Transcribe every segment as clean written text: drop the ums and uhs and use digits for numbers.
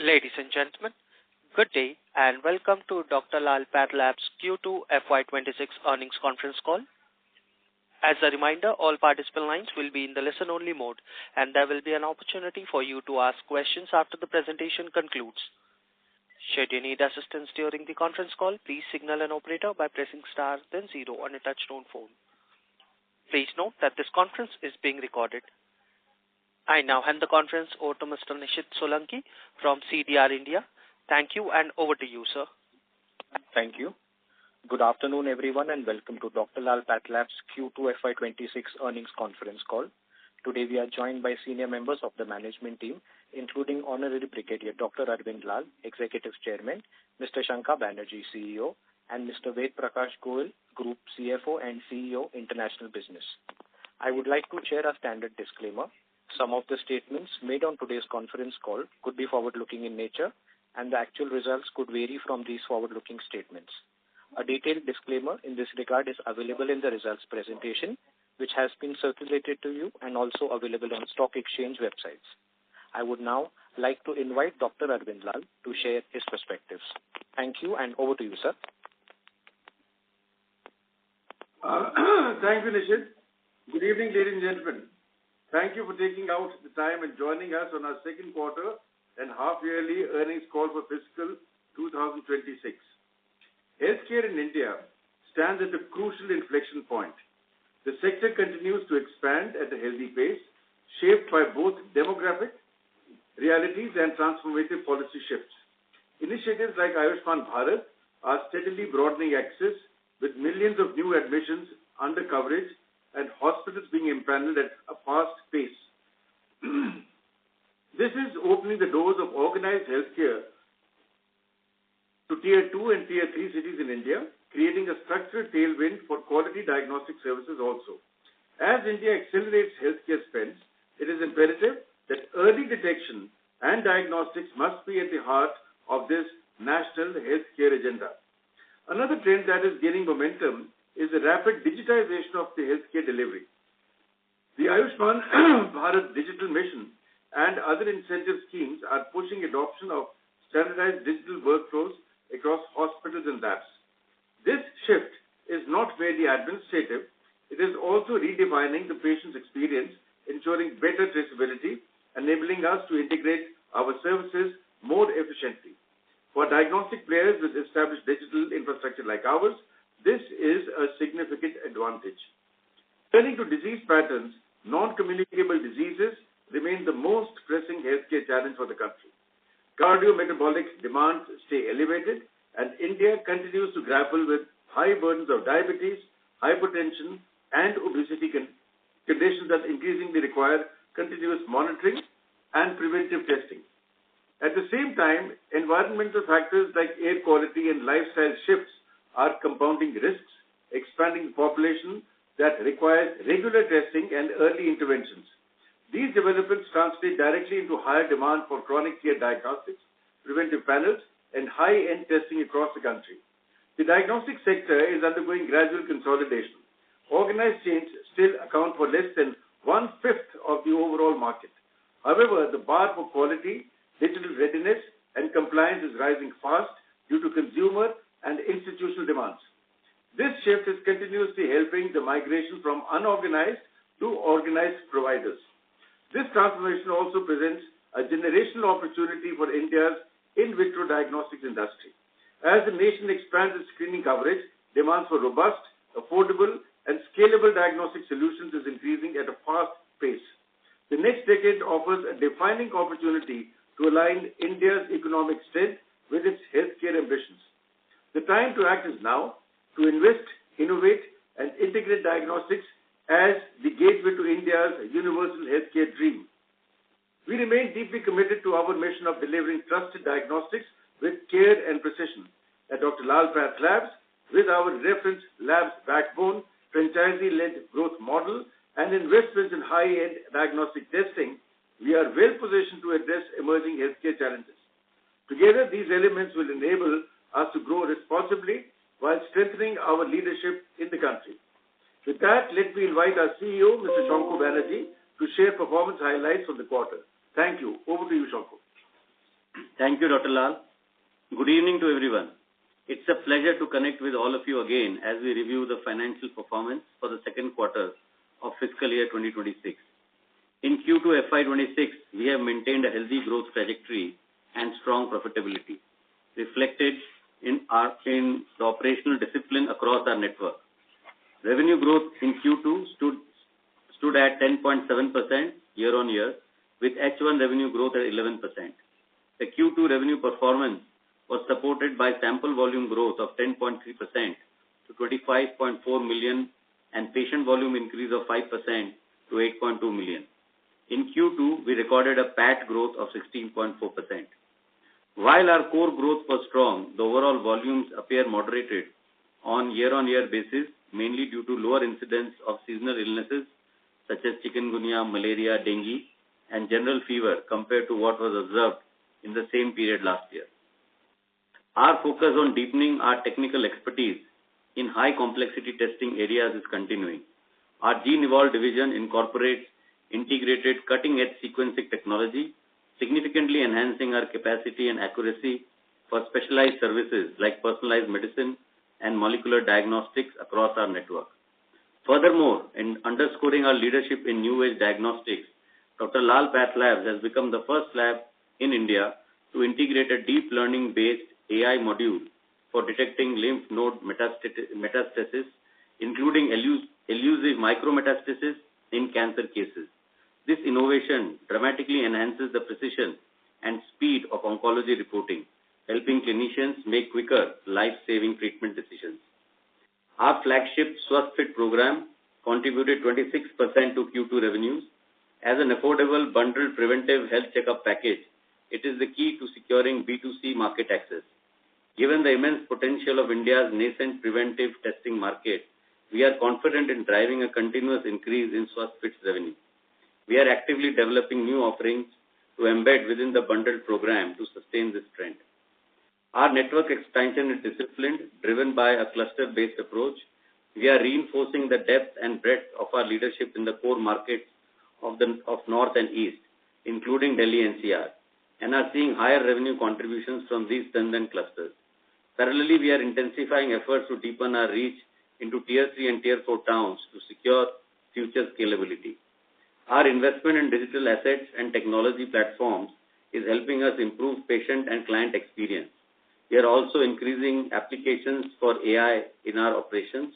Ladies and gentlemen, good day and welcome to Dr. Lal Pathlabs Q2FY26 earnings conference call. As a reminder, all participant lines will be in the listen-only mode, and there will be an opportunity for you to ask questions after the presentation concludes. Should you need assistance during the conference call, please signal an operator by pressing star then zero on a touch-tone phone. Please note that this conference is being recorded. I now hand the conference over to Mr. Nishit Solanki from CDR India. Thank you, and over to you, sir. Thank you. Good afternoon, everyone, and welcome to Dr. Lal Pathlabs Q2FY26 earnings conference call. Today, we are joined by senior members of the management team, including Honorary Brigadier Dr. Arvind Lal, Executive Chairman, Mr. Shankha Banerjee, CEO, and Mr. Ved Prakash Goel, Group CFO and CEO, International Business. I would like to share a standard disclaimer. Some of the statements made on today's conference call could be forward-looking in nature, and the actual results could vary from these forward-looking statements. A detailed disclaimer in this regard is available in the results presentation, which has been circulated to you and also available on stock exchange websites. I would now like to invite Dr. Arvind Lal to share his perspectives. Thank you, and over to you, sir. Thank you, Nishit. Good evening, ladies and gentlemen. Thank you for taking out the time and joining us on our second quarter and half-yearly earnings call for fiscal 2026. Healthcare in India stands at a crucial inflection point. The sector continues to expand at a healthy pace, shaped by both demographic realities and transformative policy shifts. Initiatives like Ayushman Bharat are steadily broadening access, with millions of new admissions under coverage and hospitals being empaneled at a fast pace. This is opening the doors of organized healthcare to Tier 2 and Tier 3 cities in India, creating a structured tailwind for quality diagnostic services also. As India accelerates healthcare spends, it is imperative that early detection and diagnostics must be at the heart of this national healthcare agenda. Another trend that is gaining momentum is the rapid digitization of the healthcare delivery. The Ayushman Bharat Digital Mission and other incentive schemes are pushing adoption of standardized digital workflows across hospitals and labs. This shift is not merely administrative, it is also redefining the patient's experience, ensuring better traceability, enabling us to integrate our services more efficiently. For diagnostic players with established digital infrastructure like ours, this is a significant advantage. Turning to disease patterns, non-communicable diseases remain the most pressing healthcare challenge for the country. Cardiometabolic demands stay elevated, and India continues to grapple with high burdens of diabetes, hypertension, and obesity conditions that increasingly require continuous monitoring and preventive testing. At the same time, environmental factors like air quality and lifestyle shifts are compounding risks, expanding the population that requires regular testing and early interventions. These developments translate directly into higher demand for chronic care diagnostics, preventive panels, and high-end testing across the country. The diagnostic sector is undergoing gradual consolidation. Organized chains still account for less than 1/5 of the overall market. However, the bar for quality, digital readiness, and compliance is rising fast due to consumer and institutional demands. This shift is continuously helping the migration from unorganized to organized providers. This transformation also presents a generational opportunity for India's in vitro diagnostics industry. As the nation expands its screening coverage, demands for robust, affordable, and scalable diagnostic solutions is increasing at a fast pace. The next decade offers a defining opportunity to align India's economic strength with its healthcare ambitions. The time to act is now, to invest, innovate, and integrate diagnostics as the gateway to India's universal healthcare dream. We remain deeply committed to our mission of delivering trusted diagnostics with care and precision. At Dr. Lal Pathlabs, with our reference labs backbone, franchisee-led growth model, and investments in high-end diagnostic testing, we are well positioned to address emerging healthcare challenges. Together, these elements will enable us to grow responsibly while strengthening our leadership in the country. With that, let me invite our CEO, Mr. Shankha Banerjee, to share performance highlights from the quarter. Thank you. Over to you, Shankha. Thank you, Dr. Lal. Good evening to everyone. It's a pleasure to connect with all of you again as we review the financial performance for the second quarter of fiscal year 2026. In Q2 FY26, we have maintained a healthy growth trajectory and strong profitability, reflected in the operational discipline across our network. Revenue growth in Q2 stood at 10.7% year-on-year, with H1 revenue growth at 11%. The Q2 revenue performance was supported by sample volume growth of 10.3% to 25.4 million and patient volume increase of 5% to 8.2 million. In Q2, we recorded a PAT growth of 16.4%. While our core growth was strong, the overall volumes appear moderated on year-on-year basis, mainly due to lower incidence of seasonal illnesses such as chikungunya, malaria, dengue, and general fever compared to what was observed in the same period last year. Our focus on deepening our technical expertise in high complexity testing areas is continuing. Our Gene Evolve division incorporates integrated cutting-edge sequencing technology, significantly enhancing our capacity and accuracy for specialized services like personalized medicine and molecular diagnostics across our network. Furthermore, in underscoring our leadership in new age diagnostics, Dr. Lal Pathlabs has become the first lab in India to integrate a deep learning-based AI module for detecting lymph node metastasis, including elusive micrometastasis in cancer cases. This innovation dramatically enhances the precision and speed of oncology reporting, helping clinicians make quicker, life-saving treatment decisions. Our flagship SwasthFit program contributed 26% to Q2 revenues. As an affordable bundled preventive health checkup package, it is the key to securing B2C market access. Given the immense potential of India's nascent preventive testing market, we are confident in driving a continuous increase in SwasthFit's revenue. We are actively developing new offerings to embed within the bundled program to sustain this trend. Our network expansion is disciplined, driven by a cluster-based approach. We are reinforcing the depth and breadth of our leadership in the core markets of North and East, including Delhi NCR, and are seeing higher revenue contributions from these strengthened clusters. Parallelly, we are intensifying efforts to deepen our reach into Tier 3 and Tier 4 towns to secure future scalability. Our investment in digital assets and technology platforms is helping us improve patient and client experience. We are also increasing applications for AI in our operations,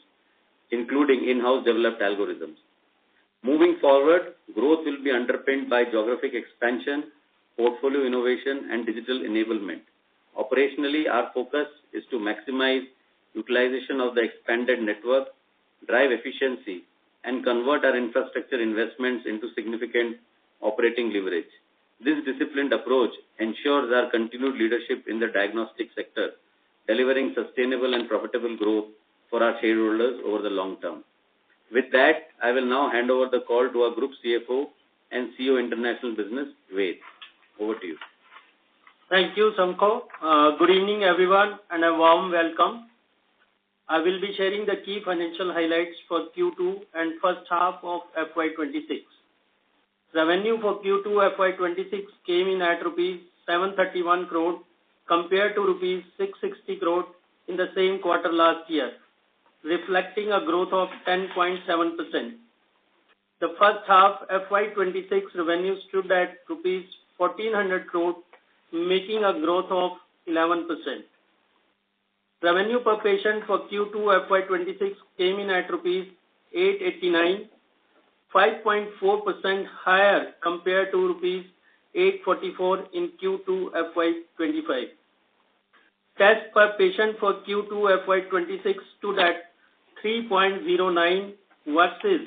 including in-house developed algorithms. Moving forward, growth will be underpinned by geographic expansion, portfolio innovation, and digital enablement. Operationally, our focus is to maximize utilization of the expanded network, drive efficiency, and convert our infrastructure investments into significant operating leverage. This disciplined approach ensures our continued leadership in the diagnostic sector, delivering sustainable and profitable growth for our shareholders over the long term. With that, I will now hand over the call to our Group CFO and CEO International Business, Ved. Over to you. Thank you, Samko. Good evening, everyone, and a warm welcome. I will be sharing the key financial highlights for Q2 and first half of FY26. Revenue for Q2 FY26 came in at rupees 731 crore compared to rupees 660 crore in the same quarter last year, reflecting a growth of 10.7%. The first half FY26 revenue stood at rupees 1400 crore, making a growth of 11%. Revenue per patient for Q2 FY26 came in at rupees 889, 5.4% higher compared to rupees 844 in Q2 FY25. Tests per patient for Q2 FY26 stood at 3.09 versus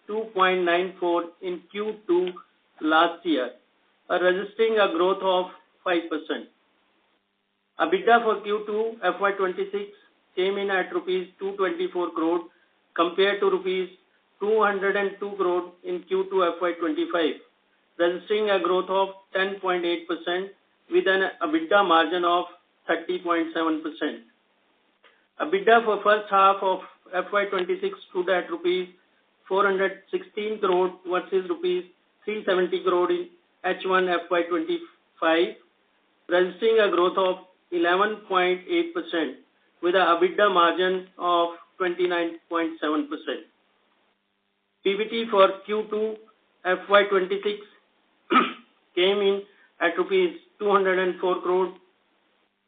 2.94 in Q2 last year, registering a growth of 5%. EBITDA for Q2 FY26 came in at rupees 224 crore compared to rupees 202 crore in Q2 FY25, registering a growth of 10.8% with an EBITDA margin of 30.7%. EBITDA for first half of FY26 stood at rupees 416 crore versus rupees 370 crore in H1 FY25, registering a growth of 11.8% with an EBITDA margin of 29.7%. PBT for Q2 FY26 came in at rupees 204 crore,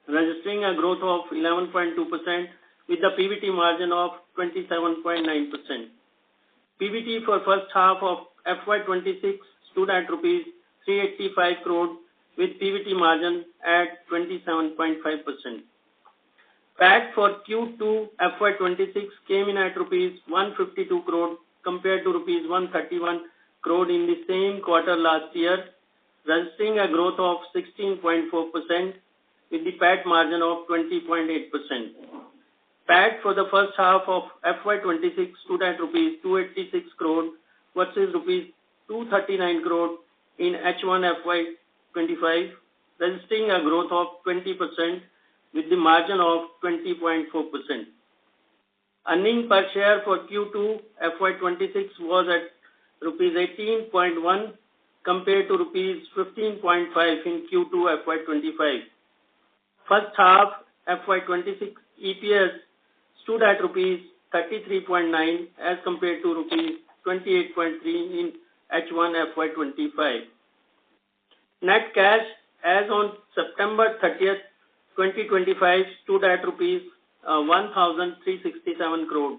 registering a growth of 11.2% with the PBT margin of 27.9%. PBT for first half of FY26 stood at rupees 385 crore with PBT margin at 27.5%. PAT for Q2 FY26 came in at rupees 152 crore compared to rupees 131 crore in the same quarter last year, registering a growth of 16.4% with the PAT margin of 20.8%. PAT for the first half of FY26 stood at rupees 286 crore versus rupees 239 crore in H1 FY25, registering a growth of 20% with the margin of 20.4%. Earning per share for Q2 FY26 was at rupees 18.1 compared to rupees 15.5 in Q2 FY25. First half FY26 EPS stood at rupees 33.9 as compared to rupees 28.3 in H1 FY25. Net cash as on September 30th, 2025 stood at rupees 1,367 crore.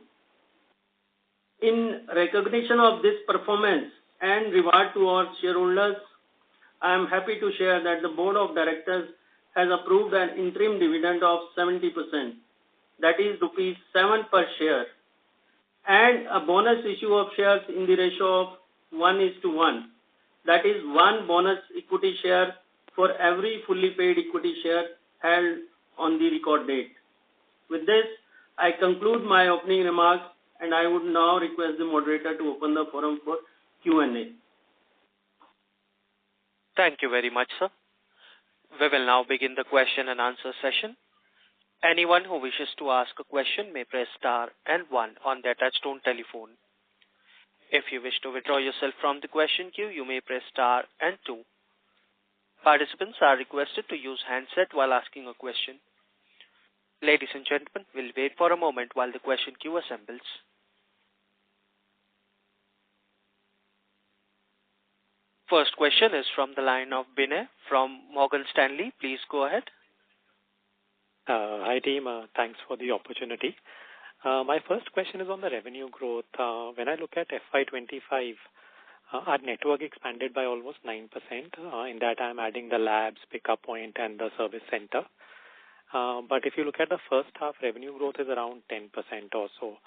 In recognition of this performance and reward to our shareholders, I am happy to share that the Board of Directors has approved an interim dividend of 70%, that is rupees 7 per share, and a bonus issue of shares in the ratio of 1:1, that is one bonus equity share for every fully paid equity share held on the record date. With this, I conclude my opening remarks and I would now request the moderator to open the forum for Q&A. Thank you very much, sir. We will now begin the question and answer session. Anyone who wishes to ask a question may press star and 1 on their touchtone telephone. If you wish to withdraw yourself from the question queue, you may press star and 2. Participants are requested to use handset while asking a question. Ladies and gentlemen, we'll wait for a moment while the question queue assembles. First question is from the line of Binay from Morgan Stanley. Please go ahead. Hi team, thanks for the opportunity. My first question is on the revenue growth. When I look at FY25, our network expanded by almost 9%. In that I'm adding the labs, pickup point and the service center. But if you look at the first half, revenue growth is around 10% or so.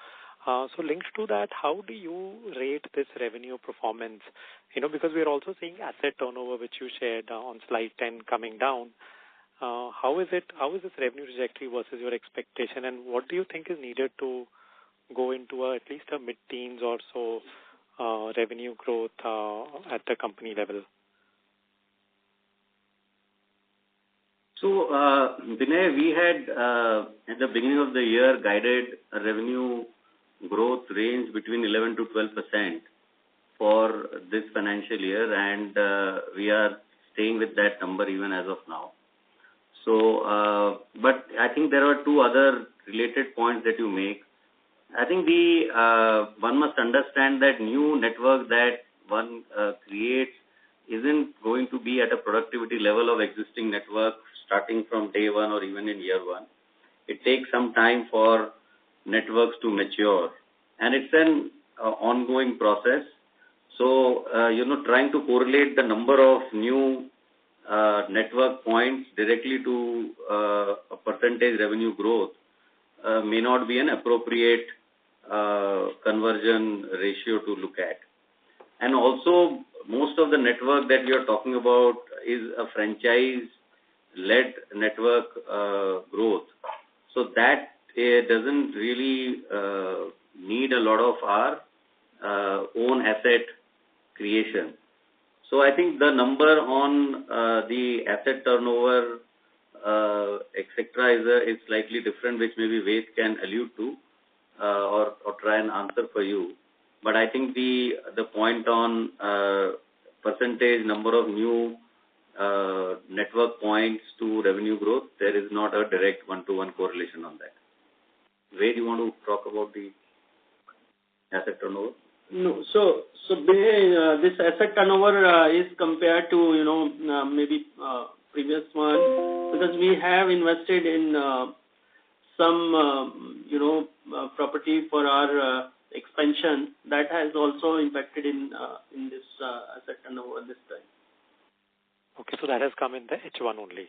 So linked to that, how do you rate this revenue performance? Because we're also seeing asset turnover, which you shared on slide 10 coming down. How is this revenue trajectory versus your expectation, and what do you think is needed to go into at least a mid-teens or so revenue growth at the company level? So, Binay, we had at the beginning of the year guided a revenue growth range between 11 to 12% for this financial year, and we are staying with that number even as of now. So, but I think there are two other related points that you make. I think one must understand that new network that one creates isn't going to be at a productivity level of existing network starting from day one or even in year one. It takes some time for networks to mature, and it's an ongoing process. So, trying to correlate the number of new network points directly to a percentage revenue growth may not be an appropriate conversion ratio to look at. And also, most of the network that we are talking about is a franchise-led network growth. So that doesn't really need a lot of our own asset creation. So I think the number on the asset turnover, etc., is slightly different, which maybe Ved can allude to or try and answer for you. But I think the point on percentage number of new network points to revenue growth, there is not a direct one-to-one correlation on that. Where do you want to talk about the asset turnover? No. So Binay, this asset turnover is compared to, maybe previous one, because we have invested in some, property for our expansion. That has also impacted in this asset turnover this time. Okay, so that has come in the H1 only.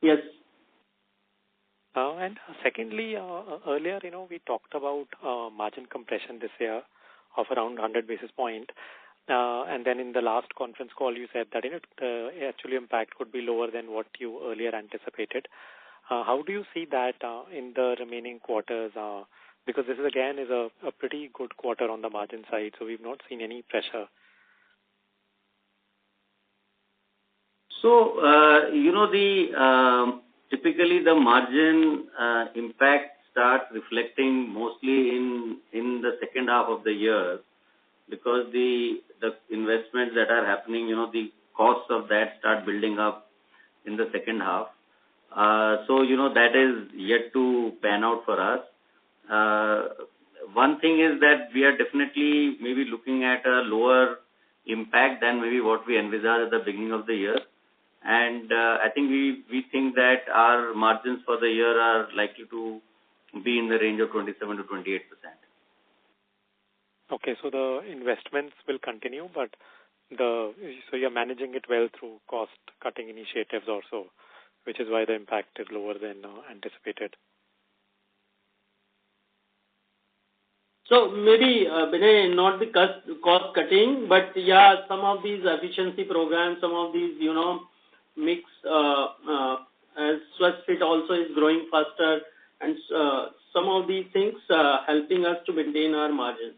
Yes. And secondly, earlier, we talked about margin compression this year of around 100 basis point. And then in the last conference call, you said that the actual impact could be lower than what you earlier anticipated. How do you see that in the remaining quarters? Because this is again is a pretty good quarter on the margin side, so we've not seen any pressure. So, typically the margin impact starts reflecting mostly in the second half of the year, because the investments that are happening, the costs of that start building up in the second half. So, that is yet to pan out for us. One thing is that we are definitely maybe looking at a lower impact than maybe what we envisaged at the beginning of the year. And I think we think that our margins for the year are likely to be in the range of 27 to 28%. Okay, so the investments will continue, but so you're managing it well through cost-cutting initiatives also, which is why the impact is lower than anticipated. So maybe, Binay, not the cost cutting, but yeah, some of these efficiency programs, some of these, mix, as SwasthFit also is growing faster, and some of these things helping us to maintain our margin.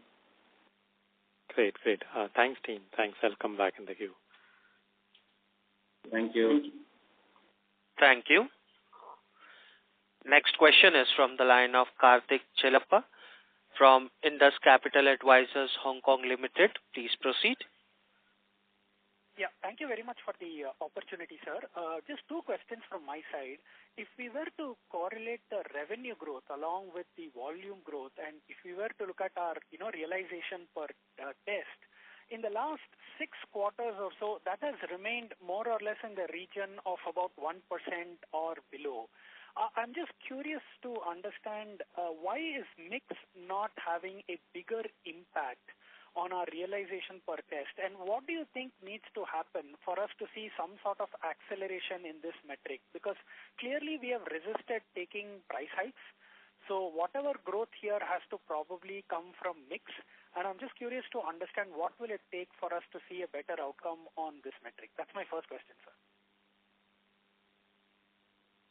Great. Thanks, team. Thanks. I'll come back in the queue. Thank you. Thank you. Next question is from the line of Karthik Chelappa from Indus Capital Advisors Hong Kong Limited. Please proceed. Yeah, thank you very much for the opportunity, sir. Just two questions from my side. If we were to correlate the revenue growth along with the volume growth, and if we were to look at our, realization per test, in the last 6 quarters or so, that has remained more or less in the region of about 1% or below. I'm just curious to understand why is mix not having a bigger impact on our realization per test, and what do you think needs to happen for us to see some sort of acceleration in this metric? Because clearly we have resisted taking price hikes, so whatever growth here has to probably come from mix, and I'm just curious to understand what will it take for us to see a better outcome on this metric. That's my first question, sir.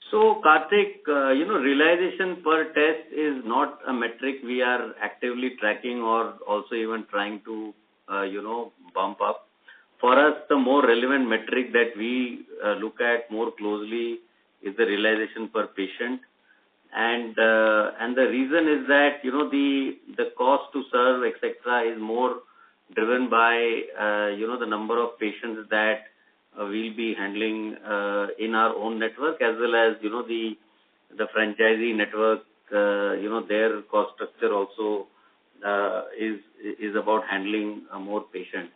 So, Karthik, realization per test is not a metric we are actively tracking or also even trying to, bump up. For us, the more relevant metric that we look at more closely is the realization per patient. And the reason is that, the cost to serve, etc., is more driven by, the number of patients that we'll be handling in our own network, as well as the franchisee network. Their cost structure also is about handling more patients.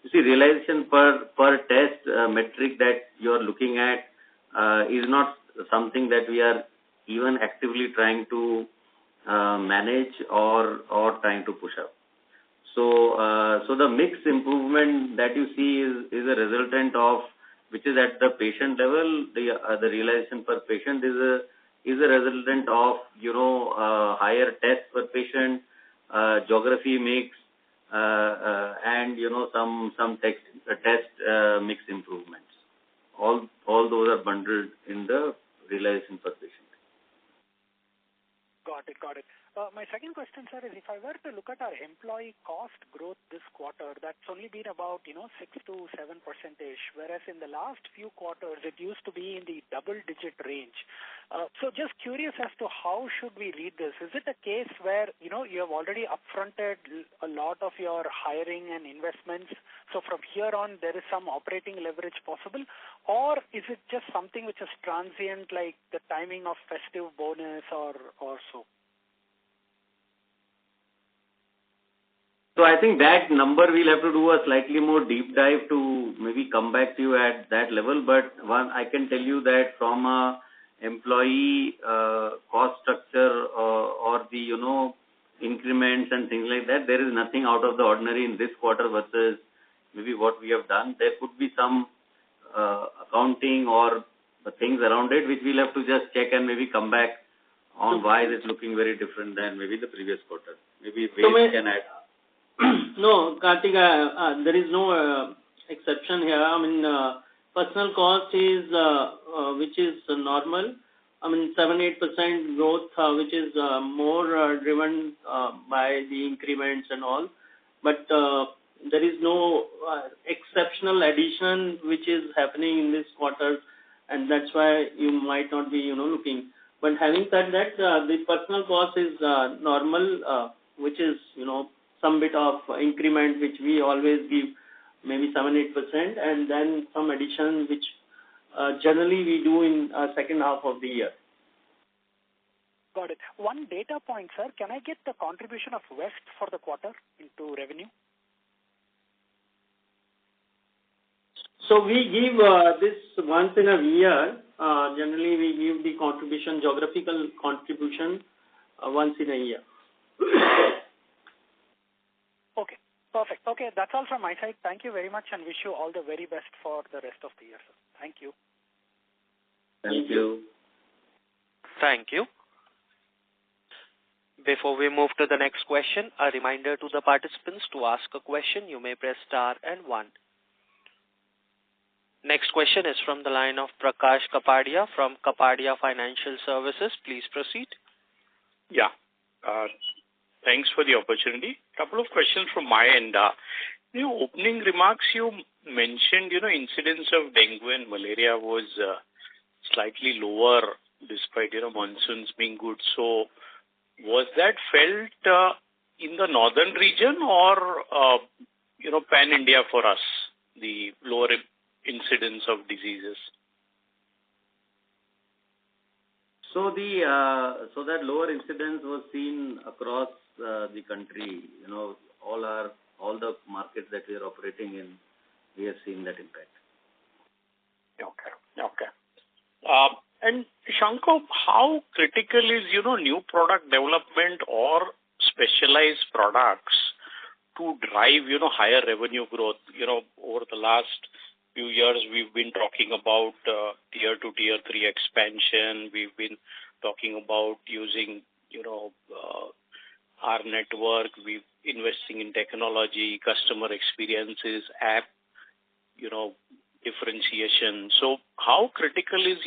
You see, realization per test metric that you are looking at is not something that we are even actively trying to manage or trying to push up. So the mix improvement that you see is a resultant of, which is at the patient level. The realization per patient is a resultant of higher tests per patient, geography mix, and some test mix improvements. All those are bundled in the realization per patient. Got it. My second question, sir, is if I were to look at our employee cost growth this quarter, that's only been about 6 to 7%, whereas in the last few quarters it used to be in the double-digit range. So just curious as to how should we read this? Is it a case where, you have already upfronted a lot of your hiring and investments, so from here on there is some operating leverage possible? Or is it just something which is transient, like the timing of festive bonus or so? So I think that number we'll have to do a slightly more deep dive to maybe come back to you at that level. But one, I can tell you that from a employee cost structure or the increments and things like that, there is nothing out of the ordinary in this quarter versus maybe what we have done. There could be some accounting or the things around it which we'll have to just check and maybe come back on why it is looking very different than maybe the previous quarter. Maybe Ved can add. No, Kartik, there is no exception here. I mean, personal cost is which is normal. I mean, 7-8% growth, which is more driven by the increments and all. But there is no exceptional addition which is happening in this quarter, and that's why you might not be looking. But having said that, the personal cost is normal, which is some bit of increment which we always give, maybe 7-8%, and then some addition which generally we do in second half of the year. Got it. One data point, sir. Can I get the contribution of West for the quarter into revenue? So we give this once in a year. Generally, we give the contribution, geographical contribution, once in a year. Okay, perfect. Okay, that's all from my side. Thank you very much and wish you all the very best for the rest of the year, sir. Thank you. Thank you. Thank you. Before we move to the next question, a reminder to the participants to ask a question. You may press star and 1. Next question is from the line of Prakash Kapadia from Kapadia Financial Services. Please proceed. Yeah. Thanks for the opportunity. Couple of questions from my end. In your opening remarks, you mentioned, incidence of dengue and malaria was slightly lower despite, monsoons being good. So was that felt in the northern region or, pan-India for us, the lower incidence of diseases? So that lower incidence was seen across the country. All the markets that we are operating in, we have seen that impact. Okay. And Shankar, how critical is new product development or specialized products to drive higher revenue growth? Over the last few years, we've been talking about tier 2, tier 3 expansion. We've been talking about using our network. We're investing in technology, customer experiences, app differentiation. So how critical is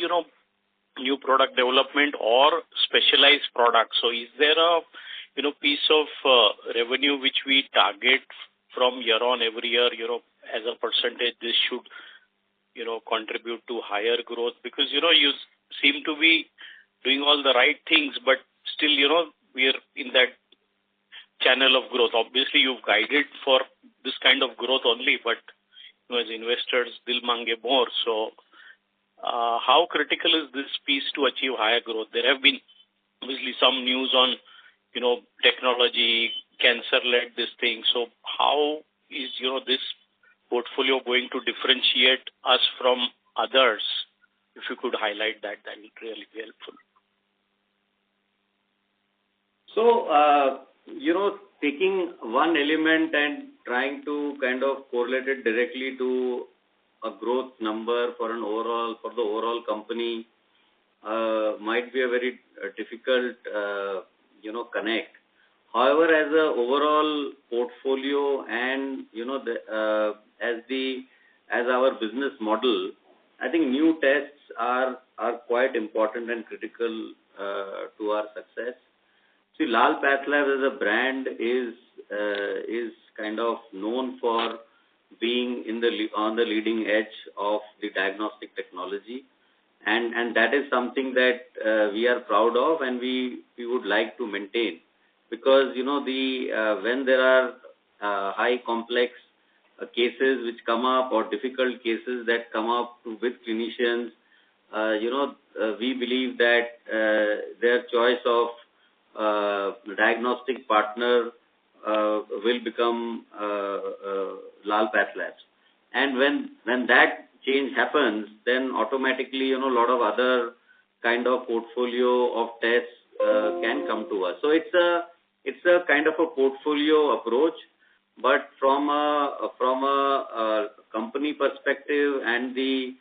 new product development or specialized products? So is there a piece of revenue which we target from year on every year, as a percentage, this should, contribute to higher growth? Because, you seem to be doing all the right things, but still, we're in that channel of growth. Obviously, you've guided for this kind of growth only, but as investors, dil mange more. So, how critical is this piece to achieve higher growth? There have been obviously some news on, technology, cancer-led this thing. So how is, this portfolio going to differentiate us from others? If you could highlight that would really be helpful. So, taking one element and trying to kind of correlate it directly to a growth number for the overall company might be a very difficult, connect. However, as a overall portfolio and, as our business model, I think new tests are quite important and critical to our success. See, Lal Pathlabs as a brand is kind of known for being on the leading edge of the diagnostic technology, and that is something that we are proud of, and we would like to maintain, because when there are high complex cases which come up, or difficult cases that come up with clinicians, we believe that their choice of diagnostic partner will become Lal Pathlabs. And when that change happens, then automatically, a lot of other kind of portfolio of tests can come to us. So it's a kind of a portfolio approach, but from a company perspective and the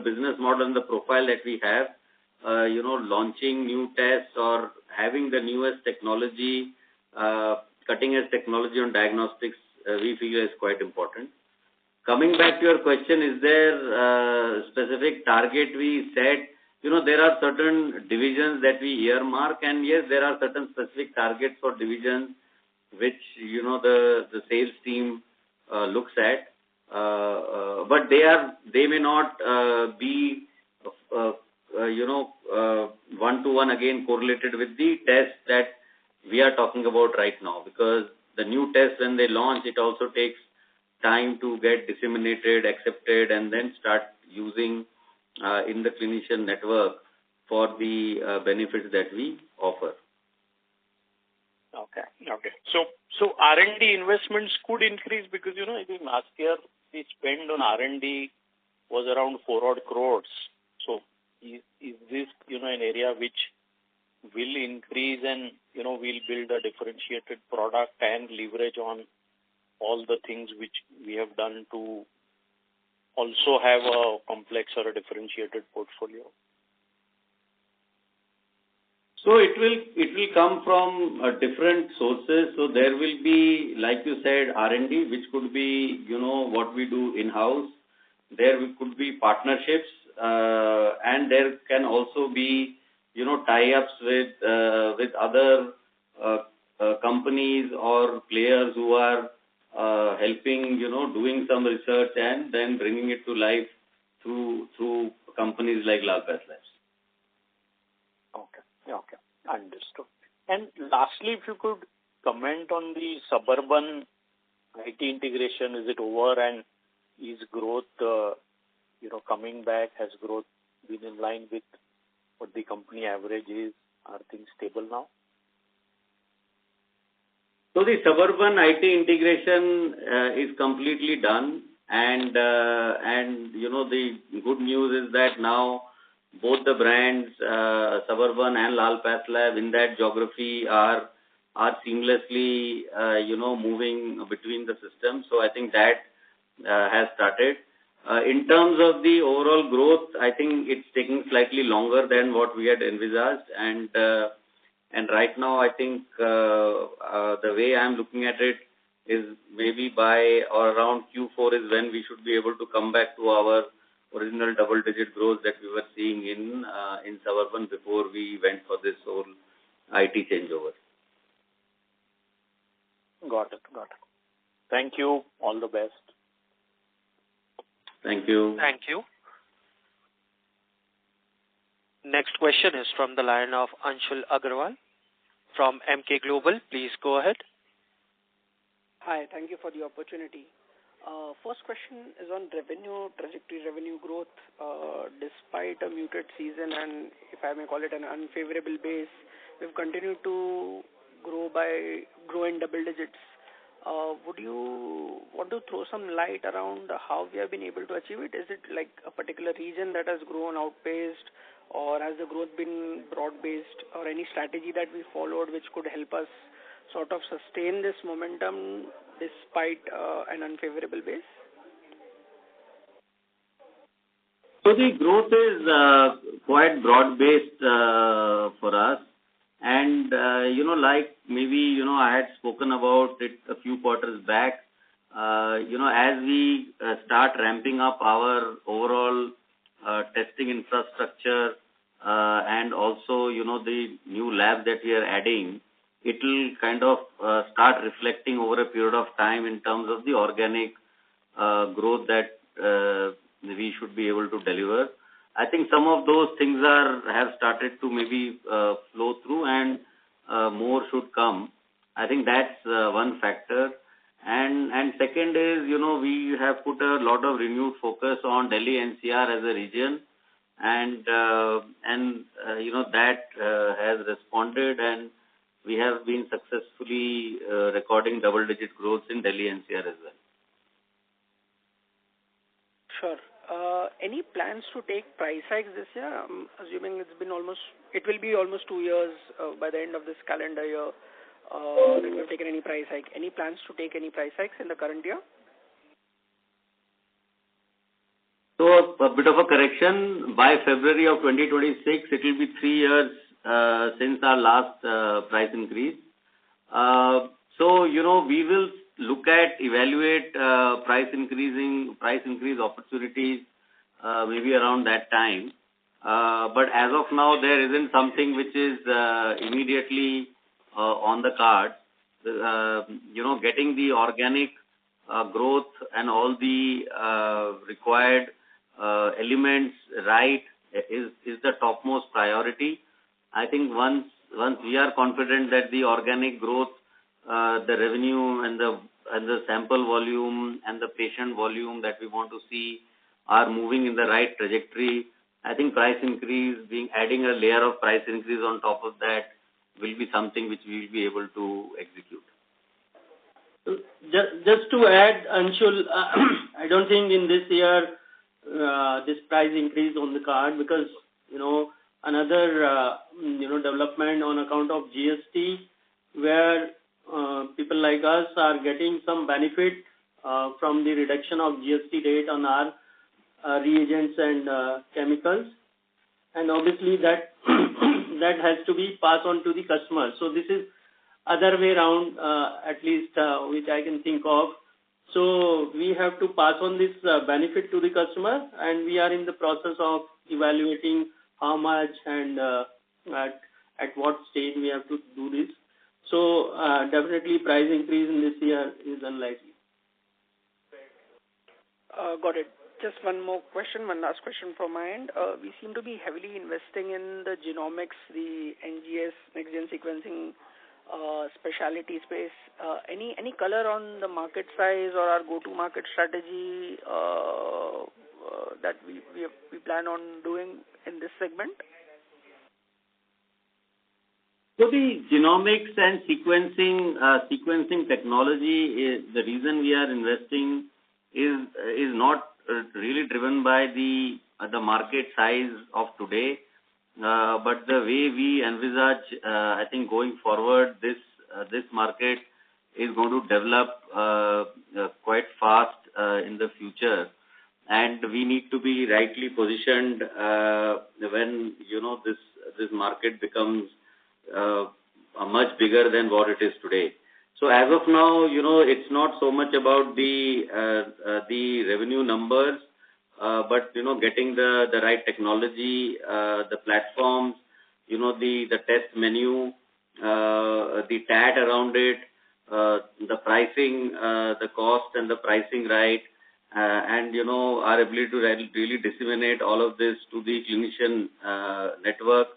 business model and the profile that we have, launching new tests or having the newest technology, cutting edge technology on diagnostics, we feel is quite important. Coming back to your question, is there a specific target we set? There are certain divisions that we earmark, and yes, there are certain specific targets for divisions which, the sales team looks at. But they may not be, one-to-one again correlated with the test that we are talking about right now, because the new tests, when they launch, it also takes time to get disseminated, accepted, and then start using in the clinician network for the benefits that we offer. Okay. So R&D investments could increase, because I think last year the spend on R&D was around 4 odd crores. So is this an area which will increase, and we'll build a differentiated product and leverage on all the things which we have done to also have a complex or a differentiated portfolio? So it will come from different sources. So there will be, like you said, R&D, which could be, what we do in-house. There could be partnerships, and there can also be, tie-ups with other companies or players who are helping, doing some research and then bringing it to life through companies like Lal Pathlabs. Okay, understood. And lastly, if you could comment on the Suburban IT integration, is it over, and is growth, coming back? Has growth been in line with what the company average is? Are things stable now? So the Suburban IT integration is completely done, and the good news is that now both the brands, Suburban and Lal Pathlabs, in that geography are seamlessly, moving between the systems. So I think that has started. In terms of the overall growth, I think it's taking slightly longer than what we had envisaged, and right now I think the way I'm looking at it is maybe by or around Q4 is when we should be able to come back to our original double-digit growth that we were seeing in Suburban before we went for this whole IT changeover. Got it. Thank you. All the best. Thank you. Thank you. Next question is from the line of Anshul Agarwal from MK Global. Please go ahead. Hi, thank you for the opportunity. First question is on revenue growth. Despite a muted season and, if I may call it, an unfavorable base, we've continued to grow in double digits. Would you want to throw some light around how we have been able to achieve it? Is it like a particular region that has grown outpaced, or has the growth been broad-based, or any strategy that we followed which could help us sort of sustain this momentum despite an unfavorable base? So the growth is quite broad-based for us. And, like maybe, I had spoken about it a few quarters back, as we start ramping up our overall testing infrastructure and also, the new lab that we are adding, it will kind of start reflecting over a period of time in terms of the organic growth that we should be able to deliver. I think some of those things have started to maybe flow through, and more should come. I think that's one factor. And second is, we have put a lot of renewed focus on Delhi NCR as a region, and that has responded, and we have been successfully recording double-digit growth in Delhi NCR as well. Sure. Any plans to take price hikes this year? I'm assuming it will be almost 2 years by the end of this calendar year that we have taken any price hike. Any plans to take any price hikes in the current year? So a bit of a correction. By February of 2026, it will be 3 years since our last price increase. So, we will evaluate price increase opportunities maybe around that time. But as of now, there isn't something which is immediately on the card. Getting the organic growth and all the required elements right is the topmost priority. I think once we are confident that the organic growth, the revenue and the sample volume and the patient volume that we want to see are moving in the right trajectory, I think price increase, adding a layer of price increase on top of that will be something which we will be able to execute. Just to add, Anshul, I don't think in this year this price increase on the card, because another development on account of GST, where people like us are getting some benefit from the reduction of GST rate on our reagents and chemicals, and obviously that that has to be passed on to the customer. So this is other way around, at least which I can think of. So we have to pass on this benefit to the customer, and we are in the process of evaluating how much and at what stage we have to do this. So definitely price increase in this year is unlikely. Got it. Just one last question from my end. We seem to be heavily investing in the genomics, the NGS, next-gen sequencing specialty space. Any color on the market size or our go-to-market strategy that we plan on doing in this segment? So the genomics and sequencing technology, the reason we are investing is not really driven by the market size of today, but the way we envisage, I think going forward, this market is going to develop quite fast in the future, and we need to be rightly positioned when this market becomes much bigger than what it is today. So as of now, it's not so much about the revenue numbers, but getting the right technology, the platforms, the test menu, the TAT around it, the pricing, the cost and the pricing right, and our ability to really disseminate all of this to the clinician network,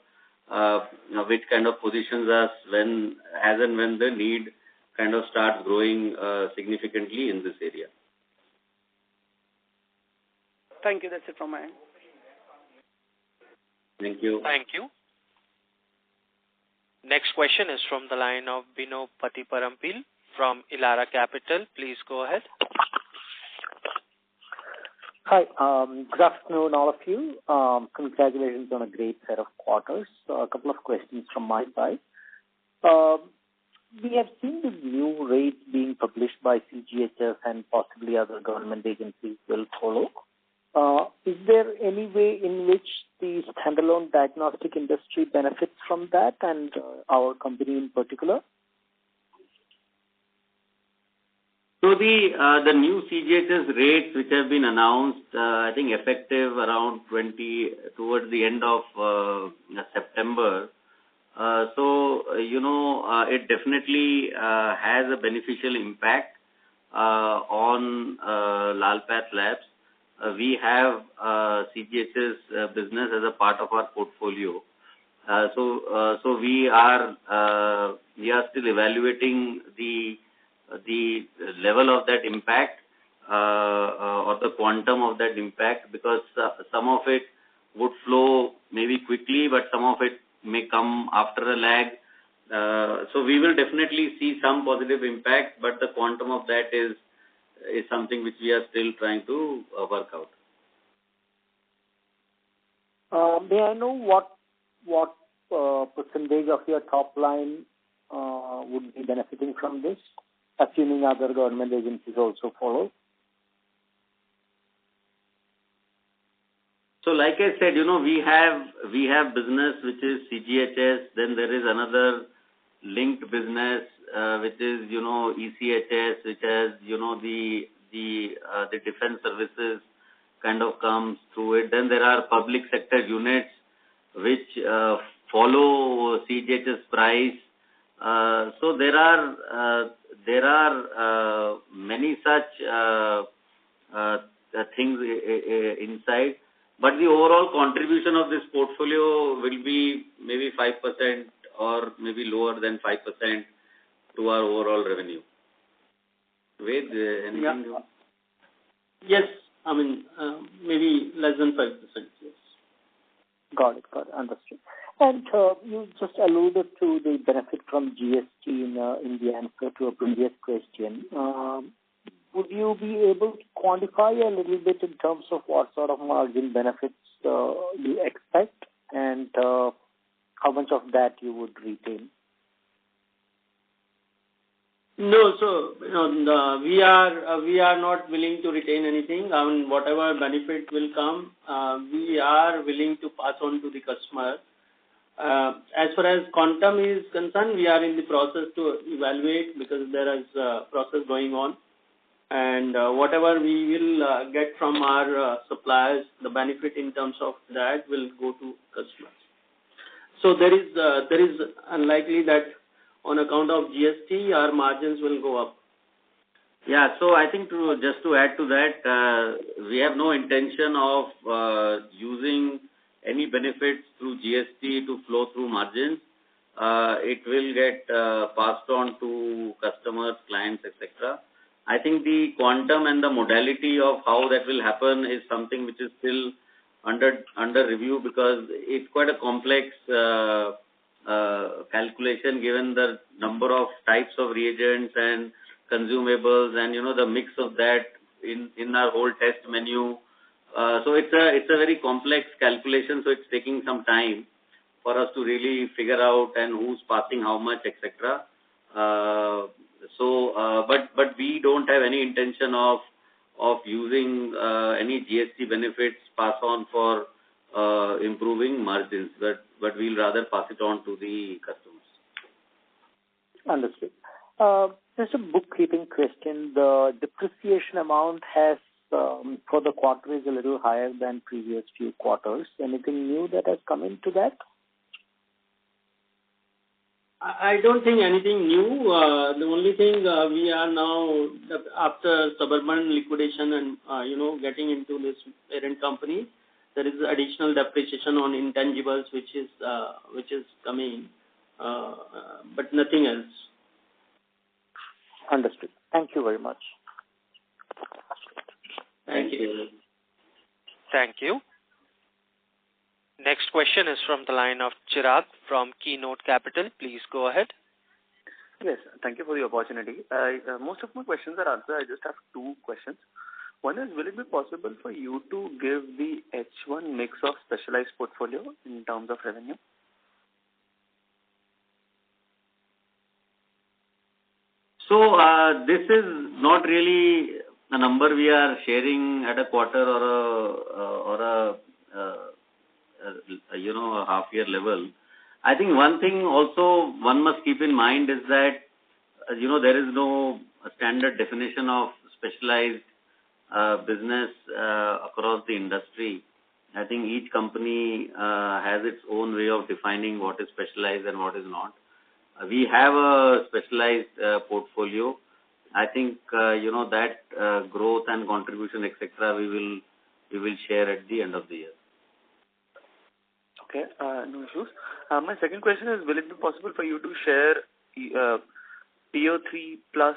which kind of positions us as and when the need kind of starts growing significantly in this area. Thank you. That's it from my end. Thank you. Thank you. Next question is from the line of Bino Patiparampil from Elara Capital. Please go ahead. Hi, good afternoon, all of you. Congratulations on a great set of quarters. A couple of questions from my side. We have seen the new rates being published by CGHS and possibly other government agencies will follow. Is there any way in which the standalone diagnostic industry benefits from that, and our company in particular? So the new CGHS rates which have been announced, I think effective around towards the end of September. It definitely has a beneficial impact on Lal Pathlabs. we have CGHS business as a part of our portfolio. So we are still evaluating the level of that impact or the quantum of that impact, because some of it would flow maybe quickly, but some of it may come after a lag. So we will definitely see some positive impact, but the quantum of that is something which we are still trying to work out. May I know what percentage of your top line would be benefiting from this, assuming other government agencies also follow? So like I said, we have business which is CGHS, then there is another linked business which is ECHS, which has the defense services kind of comes through it. Then there are public sector units which follow CGHS price. So there are many such things inside. But the overall contribution of this portfolio will be maybe 5% or maybe lower than 5% to our overall revenue. Ved, anything? Yeah. Yes, I mean, maybe less than 5%, yes. Got it, understood. And you just alluded to the benefit from GST in the answer to a previous question. Would you be able to quantify a little bit in terms of what sort of margin benefits you expect, and how much of that you would retain? No, so we are not willing to retain anything. I mean, whatever benefit will come, we are willing to pass on to the customer. As far as quantum is concerned, we are in the process to evaluate, because there is a process going on. And whatever we will get from our suppliers, the benefit in terms of that will go to customers. So there is unlikely that on account of GST, our margins will go up. Yeah, so I think just to add to that, we have no intention of using any benefits through GST to flow through margins. It will get passed on to customers, clients, etc. I think the quantum and the modality of how that will happen is something which is still under review, because it's quite a complex calculation given the number of types of reagents and consumables and the mix of that in our whole test menu. So it's a very complex calculation, so it's taking some time for us to really figure out and who's passing how much, etc. But we don't have any intention of using any GST benefits pass on for improving margins, but we'll rather pass it on to the customers. Understood. Just a bookkeeping question. The depreciation amount has for the quarter is a little higher than previous few quarters. Anything new that has come into that? I don't think anything new. The only thing we are now, after Suburban liquidation and getting into this parent company, there is additional depreciation on intangibles which is coming, but nothing else. Understood. Thank you very much. Thank you. Thank you. Next question is from the line of Chirag from Keynote Capital. Please go ahead. Yes, thank you for the opportunity. Most of my questions are answered. I just have two questions. One is, will it be possible for you to give the H1 mix of specialized portfolio in terms of revenue? So this is not really a number we are sharing at a quarter or a half year level. I think one thing also one must keep in mind is that there is no standard definition of specialized business across the industry. I think each company has its own way of defining what is specialized and what is not. We have a specialized portfolio. I think that growth and contribution, etc., we will we will share at the end of the year. Okay, no issues. My second question is, will it be possible for you to share Tier 3 plus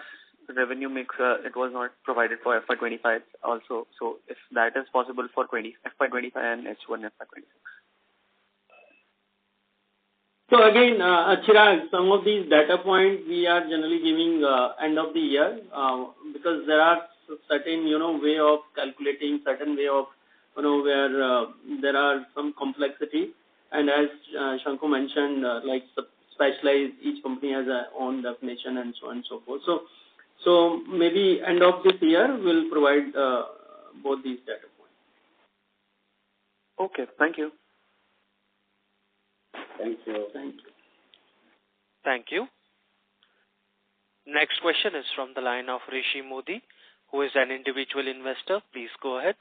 revenue mix? It was not provided for FY25 also. So if that is possible for FY25 and H1 FY26. So again, Chirag, some of these data points we are generally giving end of the year because there are certain, way of calculating, certain way of, where there are some complexity. And as Shanku mentioned, like specialized, each company has their own definition and so on and so forth. So maybe end of this year we'll provide both these data points. Okay, thank you. Thank you. Thank you. Thank you. Next question is from the line of Rishi Modi, who is an individual investor. Please go ahead.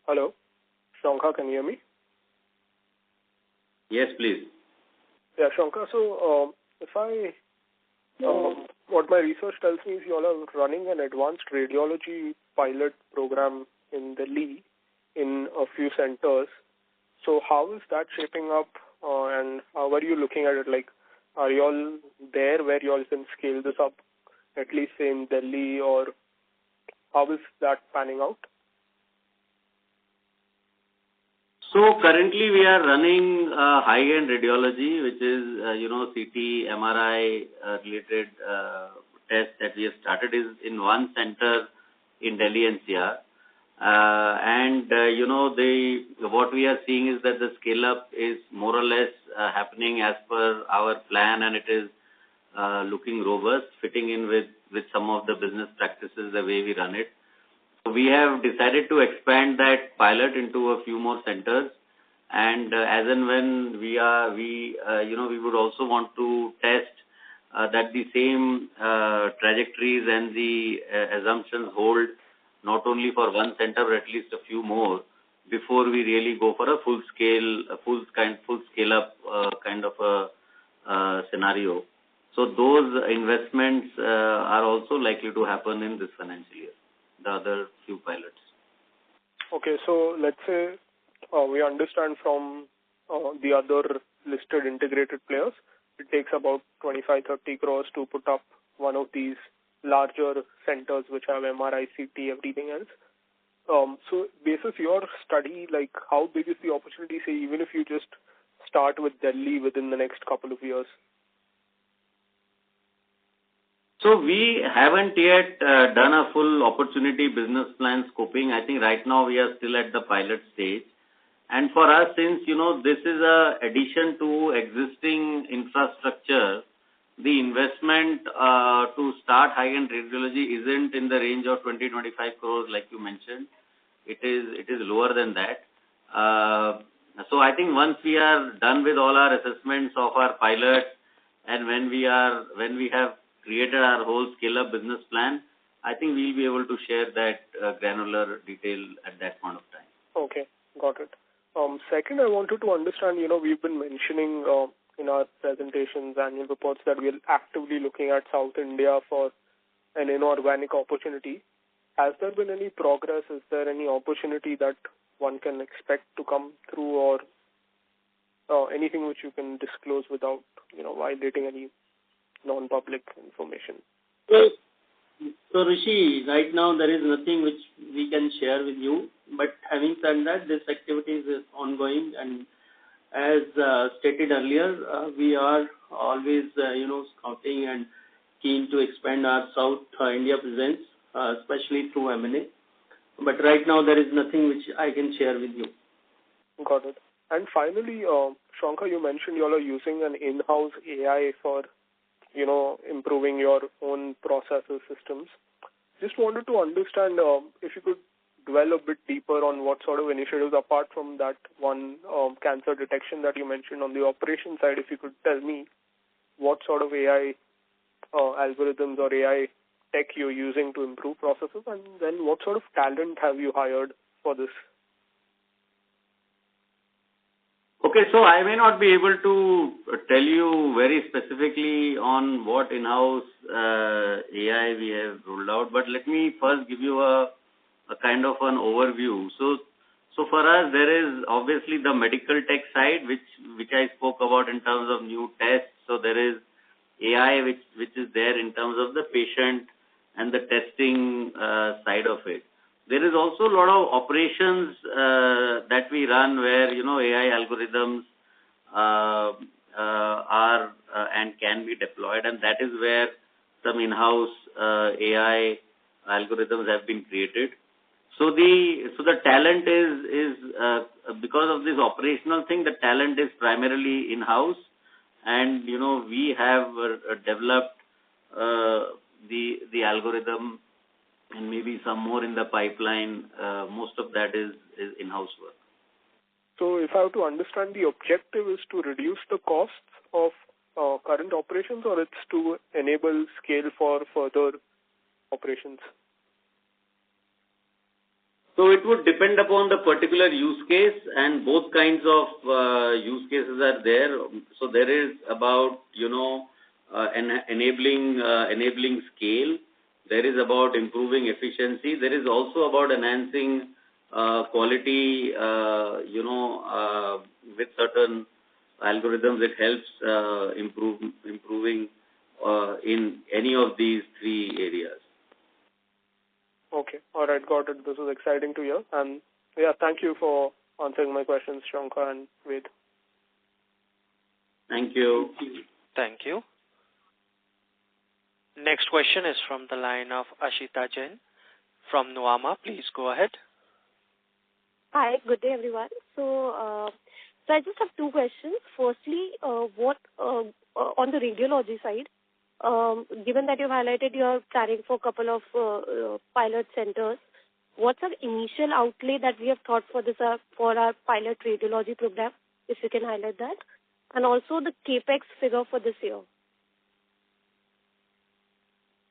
Hello. Shankha, can you hear me? Yes, please. Yeah, Shankha. So if what my research tells me is you all are running an advanced radiology pilot program in Delhi in a few centers. So how is that shaping up and how are you looking at it? Like, are you all there where you all can scale this up, at least say in Delhi, or how is that panning out? So currently we are running high-end radiology, which is, CT, MRI related test that we have started is in one center in Delhi NCR. What we are seeing is that the scale up is more or less happening as per our plan, and it is looking robust, fitting in with some of the business practices, the way we run it. So we have decided to expand that pilot into a few more centers, and as and when we would also want to test that the same trajectories and the assumptions hold not only for one center but at least a few more before we really go for a full scale up kind of a scenario. So those investments are also likely to happen in this financial year, the other few pilots. Okay, so let's say we understand from the other listed integrated players, it takes about 25-30 crores to put up one of these larger centers which have MRI, CT, everything else. So basis your study, like how big is the opportunity, say even if you just start with Delhi within the next couple of years? So we haven't yet done a full opportunity business plan scoping. I think right now we are still at the pilot stage. And for us, since, this is a addition to existing infrastructure, the investment to start high-end radiology isn't in the range of 20-25 crores like you mentioned. It is lower than that. So I think once we are done with all our assessments of our pilot and when we have created our whole scale-up business plan, I think we'll be able to share that granular detail at that point of time. Okay, got it. Second, I wanted to understand, we've been mentioning in our presentations, annual reports, that we're actively looking at South India for an inorganic opportunity. Has there been any progress? Is there any opportunity that one can expect to come through, or anything which you can disclose without, violating any non-public information? So Rishi, right now there is nothing which we can share with you. But having said that, this activity is ongoing, and as stated earlier, we are always, scouting and keen to expand our South India presence, especially through M&A. But right now there is nothing which I can share with you. Got it. And finally, Shankha, you mentioned you all are using an in-house AI for improving your own processes, systems. Just wanted to understand if you could dwell a bit deeper on what sort of initiatives, apart from that one cancer detection that you mentioned on the operation side, if you could tell me what sort of AI algorithms or AI tech you're using to improve processes, and then what sort of talent have you hired for this? Okay, so I may not be able to tell you very specifically on what in-house AI we have rolled out, but let me first give you a a kind of an overview. So for us, there is obviously the medical tech side, which I spoke about in terms of new tests. So there is AI, which is there in terms of the patient and the testing side of it. There is also a lot of operations that we run where, AI algorithms are and can be deployed, and that is where some in-house AI algorithms have been created. So the talent is because of this operational thing, the talent is primarily in-house, and we have developed the algorithm and maybe some more in the pipeline. Most of that is in-house work. So if I have to understand, the objective is to reduce the costs of current operations, or it's to enable scale for further operations? So it would depend upon the particular use case, and both kinds of use cases are there. So there is about, enabling scale. There is about improving efficiency. There is also about enhancing quality, with certain algorithms. It helps improving in any of these three areas. Okay. All right. Got it. This was exciting to hear. And yeah, thank you for answering my questions, Shankar and Ved. Thank you. Thank you. Next question is from the line of Ashita Jain from Nuvama. Please go ahead. Hi, good day, everyone. So I just have two questions. Firstly, what on the radiology side, given that you've highlighted you're planning for a couple of pilot centers, what's our initial outlay that we have thought for this for our pilot radiology program, if you can highlight that, and also the capex figure for this year?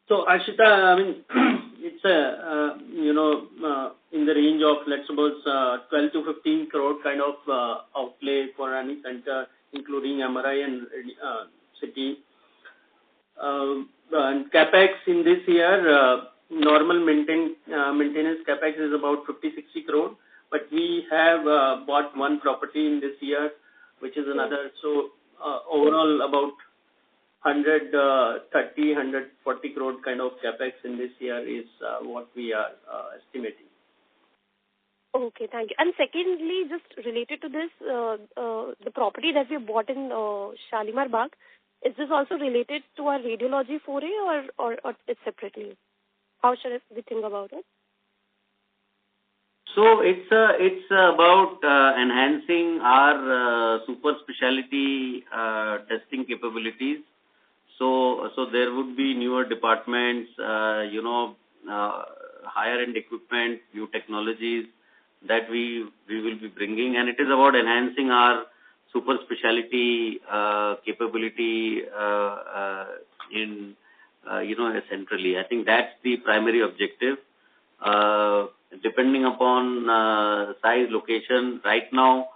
So Ashita, I mean, it's in the range of, let's suppose, 12 to 15 crore kind of outlay for any center, including MRI and CT. And capex in this year, normal maintenance capex is about 50-60 crore, but we have bought one property in this year, which is another. So overall, about 140 crore kind of capex in this year is what we are estimating. Okay, thank you. And secondly, just related to this, the property that we bought in Shalimar Bagh, is this also related to our radiology foray, or it's separately? How should we think about it? So it's about enhancing our super specialty testing capabilities. So there would be newer departments, higher end equipment, new technologies that we will be bringing, and it is about enhancing our super specialty capability centrally. I think that's the primary objective. Depending upon size, location, right now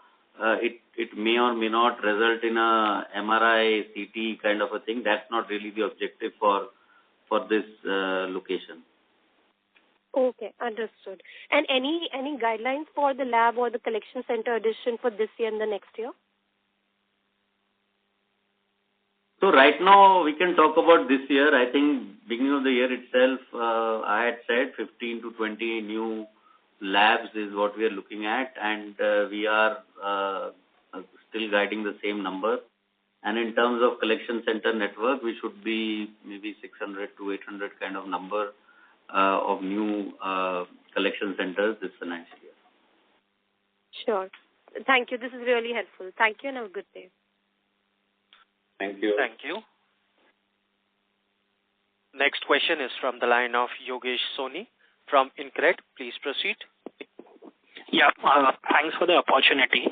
it may or may not result in a MRI, CT kind of a thing. That's not really the objective for this location. Okay, understood. And any guidelines for the lab or the collection center addition for this year and the next year? So right now we can talk about this year. I think beginning of the year itself, I had said 15 to 20 new labs is what we are looking at, and we are still guiding the same number. And in terms of collection center network, we should be maybe 600 to 800 kind of number of new collection centers this financial year. Sure. Thank you. This is really helpful. Thank you and have a good day. Thank you. Thank you. Next question is from the line of Yogesh Soni from InCred. Please proceed. Yeah, thanks for the opportunity.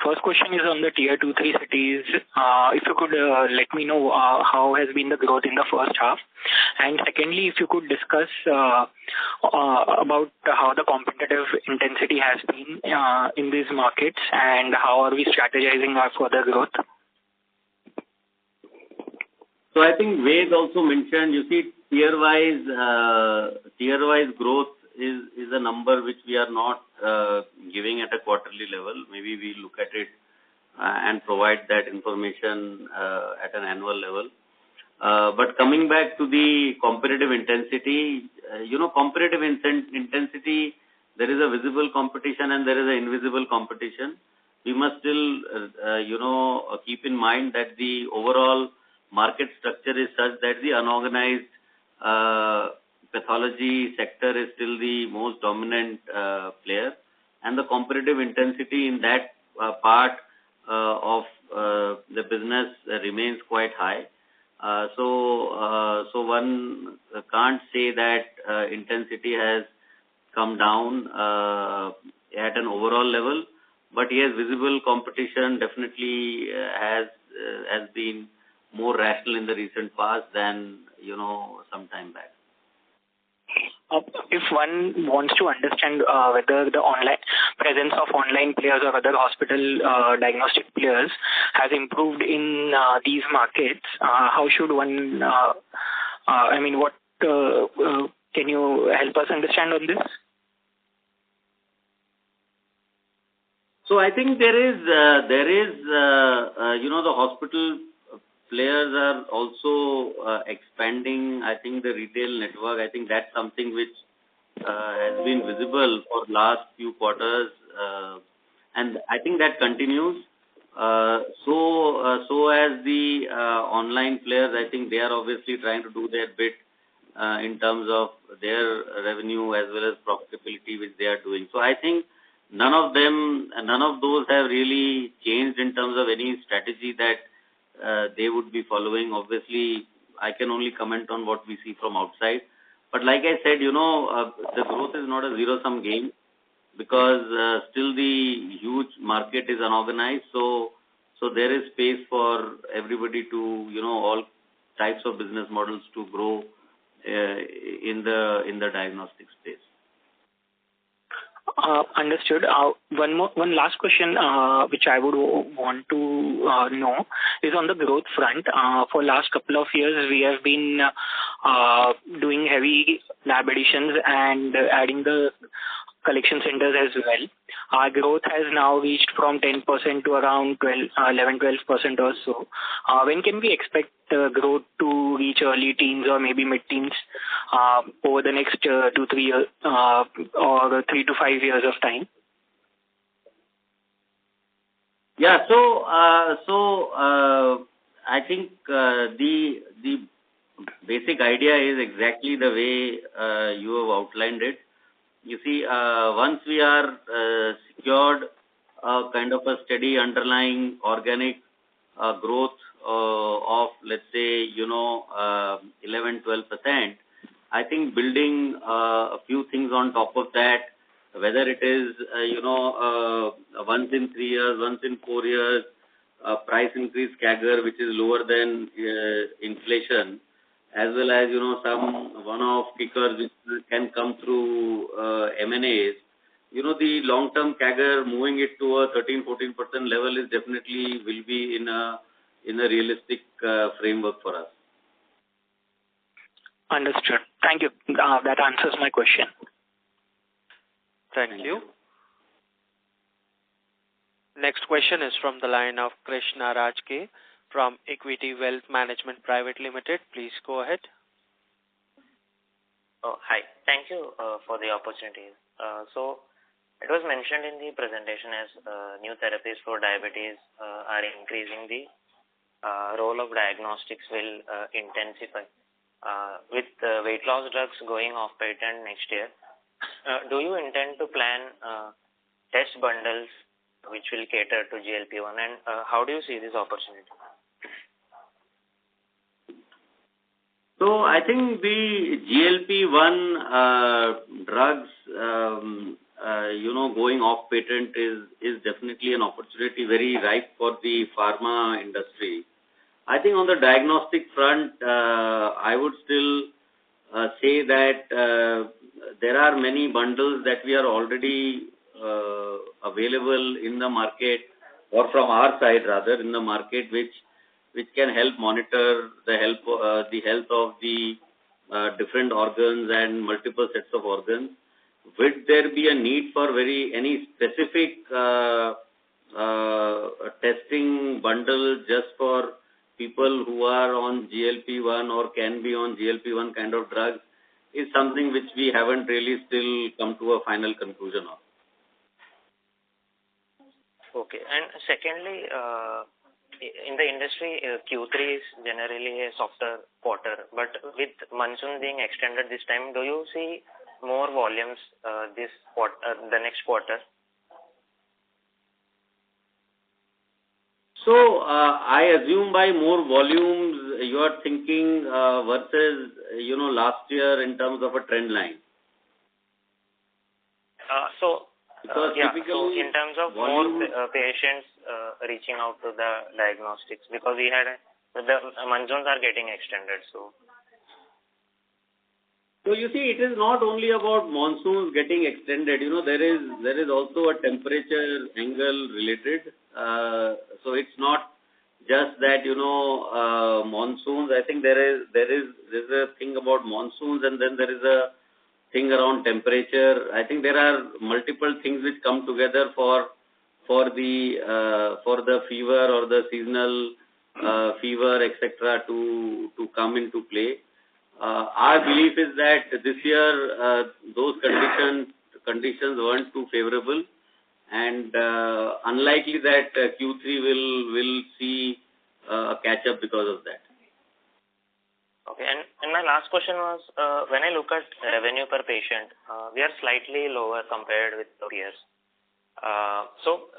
First question is on the tier 2, 3 cities. If you could let me know how has been the growth in the first half. And secondly, if you could discuss about how the competitive intensity has been in these markets and how are we strategizing our further growth. So I think Ved also mentioned, you see, tier-wise growth is a number which we are not giving at a quarterly level. Maybe we look at it and provide that information at an annual level. But coming back to the competitive intensity, competitive intensity, there is a visible competition and there is an invisible competition. We must still, keep in mind that the overall market structure is such that the unorganized pathology sector is still the most dominant player, and the competitive intensity in that part of the business remains quite high. So one can't say that intensity has come down at an overall level, but yes, visible competition definitely has been more rational in the recent past than some time back. If one wants to understand whether the online presence of online players or other hospital diagnostic players has improved in these markets, how should one, what can you help us understand on this? So I think there is the hospital players are also expanding. I think the retail network, I think that's something which has been visible for last few quarters, and I think that continues. So as the online players, I think they are obviously trying to do their bit in terms of their revenue as well as profitability which they are doing. So I think none of those have really changed in terms of any strategy that they would be following. Obviously, I can only comment on what we see from outside. But like I said, the growth is not a zero-sum game because still the huge market is unorganized. So there is space for everybody to, all types of business models to grow in the diagnostic space. Understood. One last question which I would want to know is on the growth front. For last couple of years, we have been doing heavy lab additions and adding the collection centers as well. Our growth has now reached from 10% to around 11-12% or so. When can we expect growth to reach early teens or maybe mid-teens over the next 2-3 years or 3 to 5 years of time? Yeah, so I think the basic idea is exactly the way you have outlined it. You see, once we are secured kind of a steady underlying organic growth of, let's say, 11-12%, I think building a few things on top of that, whether it is, once in 3 years, once in 4 years, price increase CAGR, which is lower than inflation, as well as, some one-off kickers which can come through M&As, the long-term CAGR, moving it to a 13-14% level is definitely will be in a realistic framework for us. Understood. Thank you. That answers my question. Thank you. Next question is from the line of Krishna Rajke from Equity Wealth Management Private Limited. Please go ahead. Hi. Thank you for the opportunity. So it was mentioned in the presentation as new therapies for diabetes are increasing. The role of diagnostics will intensify. With weight loss drugs going off patent next year, do you intend to plan test bundles which will cater to GLP-1, and how do you see this opportunity? So I think the GLP-1 drugs, going off patent is definitely an opportunity very ripe for the pharma industry. I think on the diagnostic front, I would still say that there are many bundles that we are already available in the market, or from our side rather, in the market, which can help monitor the health of the different organs and multiple sets of organs. would there be a need for any specific testing bundle just for people who are on GLP-1 or can be on GLP-1 kind of drugs is something which we haven't really still come to a final conclusion of. Okay. And secondly, in the industry, Q3 is generally a softer quarter, but with monsoon being extended this time, do you see more volumes this quarter, the next quarter? So, I assume by more volumes, you are thinking versus, last year in terms of a trend line. So in terms of more patients reaching out to the diagnostics, because the monsoons are getting extended. So you see, it is not only about monsoons getting extended. There is also a temperature angle related. So it's not just that monsoons. I think there's a thing about monsoons, and then there is a thing around temperature. I think there are multiple things which come together for the fever or the seasonal fever, etc. to come into play. Our belief is that this year those conditions weren't too favorable, and unlikely that Q3 will see a catch up because of that. Okay, and my last question was, when I look at revenue per patient, we are slightly lower compared with the peers. So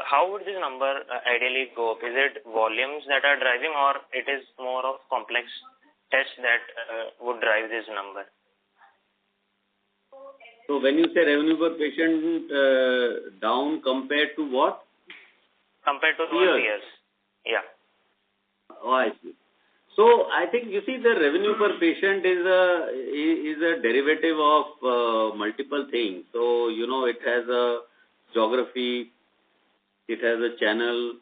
how would this number ideally go up? Is it volumes that are driving, or it is more of complex tests that would drive this number? So when you say revenue per patient down compared to what? Compared to peers. Yeah. Oh, I see. So I think you see the revenue per patient is a derivative of multiple things. So it has a geography, it has a channel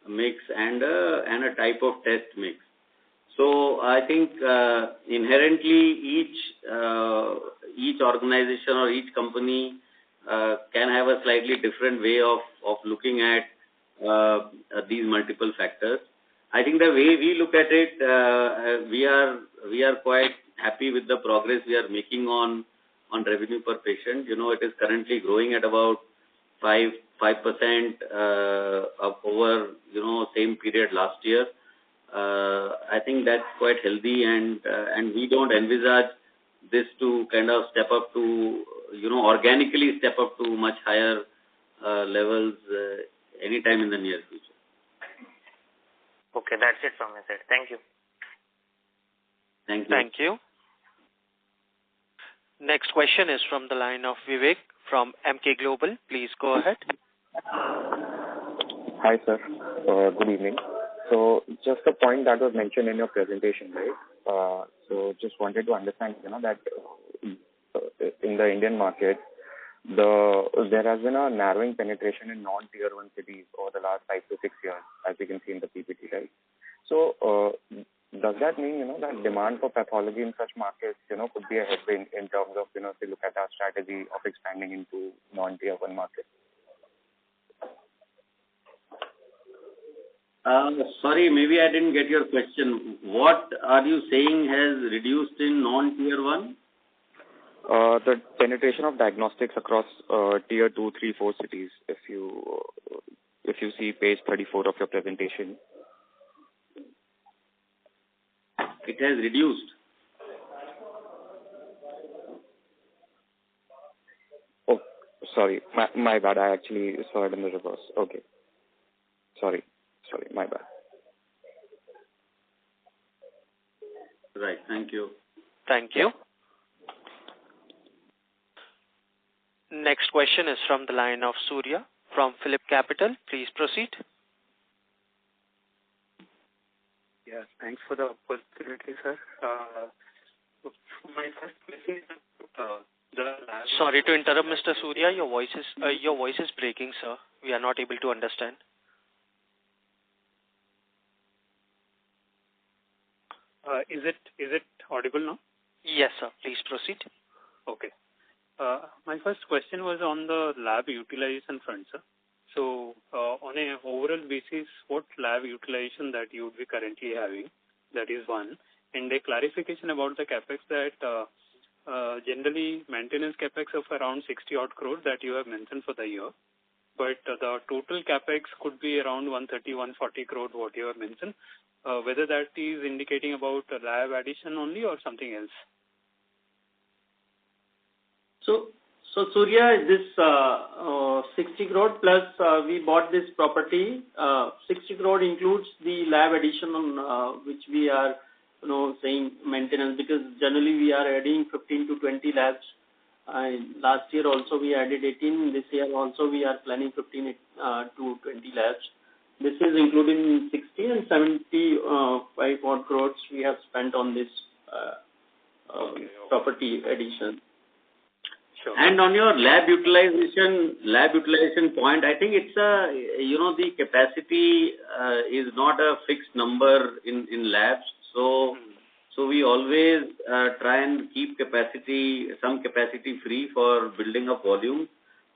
mix, and a type of test mix. So I think inherently each organization or each company can have a slightly different way of looking at these multiple factors. I think the way we look at it, we are quite happy with the progress we are making on revenue per patient. It is currently growing at about 5% over same period last year. I think that's quite healthy, and we don't envisage this to kind of step up to organically step up to much higher levels anytime in the near future. Okay, that's it from my side. Thank you. Thank you. Thank you. Next question is from the line of Vivek from MK Global. Please go ahead. Hi, sir. Good evening. So just the point that was mentioned in your presentation, right? So just wanted to understand, that in the Indian market, there has been a narrowing penetration in non-tier 1 cities over the last 5 to 6 years, as we can see in the PPT, right? So does that mean, that demand for pathology in such markets, could be a headwind in terms of, if you look at our strategy of expanding into non-tier 1 markets? Sorry, maybe I didn't get your question. What are you saying has reduced in non-tier 1? The penetration of diagnostics across tier 2, 3, 4 cities. If you see page 34 of your presentation, it has reduced. Oh, sorry, my bad. I actually saw it in the reverse. Okay, sorry, my bad. Right. Thank you. Thank you. Next question is from the line of Surya from Phillip Capital. Please proceed. Yes, thanks for the opportunity, sir. My first question is Sorry to interrupt, Mr. Surya. Your voice is breaking, sir. We are not able to understand. Is it audible now? Yes, sir. Please proceed. Okay. My first question was on the lab utilization front, sir. So, on an overall basis, what lab utilization that you would be currently having? That is one. And a clarification about the capex that generally maintenance capex of around 60 odd crores that you have mentioned for the year. But the total capex could be around 130, 140 crore, what you have mentioned. Whether that is indicating about a lab addition only or something else? So Surya, this 60 crore plus we bought this property. 60 crore includes the lab addition on which we are saying maintenance, because generally we are adding 15 to 20 labs. Last year also we added 18. This year also we are planning 15 to 20 labs. This is including 60 and 75 odd crores we have spent on this property addition. Sure. And on your lab utilization point, I think it's the capacity is not a fixed number in labs. So we always try and keep some capacity free for building up volume,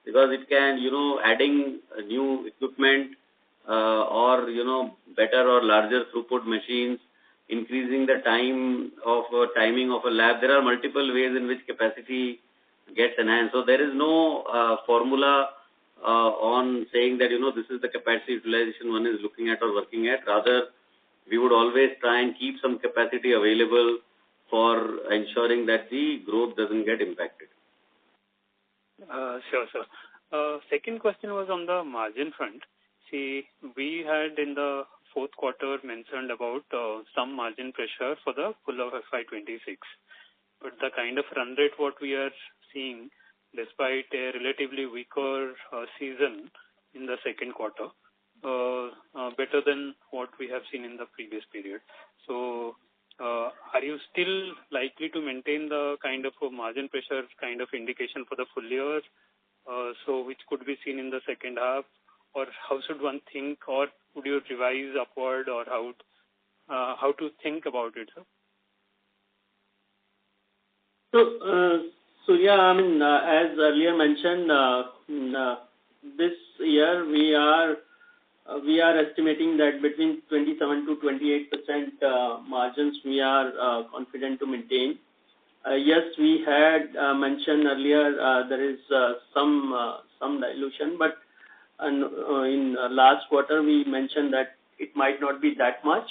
because it can, adding new equipment or, better or larger throughput machines, increasing the timing of a lab. There are multiple ways in which capacity gets enhanced. So there is no formula on saying that, this is the capacity utilization one is looking at or working at. Rather, we would always try and keep some capacity available for ensuring that the growth doesn't get impacted. Sure, sir. Second question was on the margin front. See, we had in the fourth quarter mentioned about some margin pressure for the full of FY26. But the kind of run rate what we are seeing, despite a relatively weaker season in the second quarter, better than what we have seen in the previous period. So, are you still likely to maintain the kind of a margin pressure kind of indication for the full year, so which could be seen in the second half, or how should one think, or would you revise upward, or how to think about it, sir? So yeah, as earlier mentioned, this year we are estimating that between 27 to 28% margins we are confident to maintain. Yes, we had mentioned earlier there is some dilution, but in last quarter we mentioned that it might not be that much.